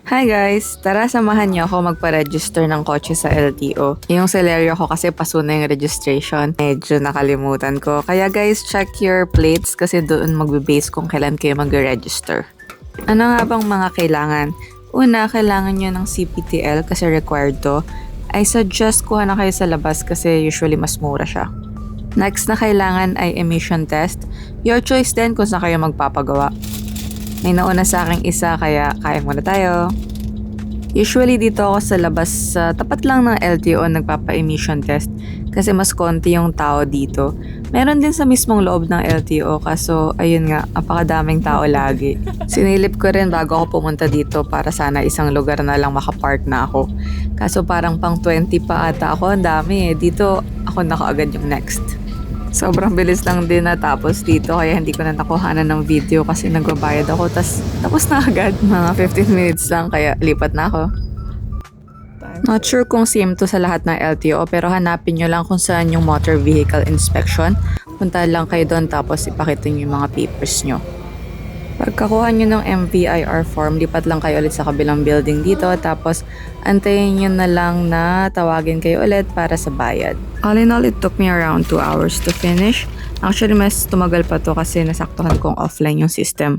Hi guys! Tara samahan niyo ako magpa-register ng kotse sa LTO. Yung Celerio ko kasi paso na yung registration. Medyo nakalimutan ko. Kaya guys, check your plates kasi doon magbe-base kung kailan kayo mag-register. Ano nga bang mga kailangan? Una, kailangan nyo ng CPTL kasi required to. I suggest kuha na kayo sa labas kasi usually mas mura siya. Next na kailangan ay emission test. Your choice din kung saan kayo magpapagawa. May nauna sa aking isa kaya kaya muna tayo. Usually dito ako sa labas sa tapat lang ng LTO nagpapa-emission test kasi mas konti yung tao dito. Meron din sa mismong loob ng LTO kaso ayun nga, apakadaming tao lagi. Sinilip ko rin bago ako pumunta dito para sana isang lugar na lang makapark na ako. Kaso parang pang 20 pa ata ako, ang dami eh. Dito ako na kaagad yung next. Sobrang bilis lang din natapos dito kaya hindi ko na nakuhanan ng video kasi nagbabayad ako tapos na agad. Mga 15 minutes lang kaya lipat na ako. Not sure kung same to sa lahat ng LTO pero hanapin nyo lang kung saan yung motor vehicle inspection. Punta lang kayo doon tapos ipakita nyo yung mga papers nyo. Pagkakuha nyo ng MVIR form, lipat lang kayo ulit sa kabilang building dito tapos antayin nyo na lang na tawagin kayo ulit para sa bayad. All in all, it took me around 2 hours to finish. Actually, mas tumagal pa to kasi nasaktuhan kong offline yung system.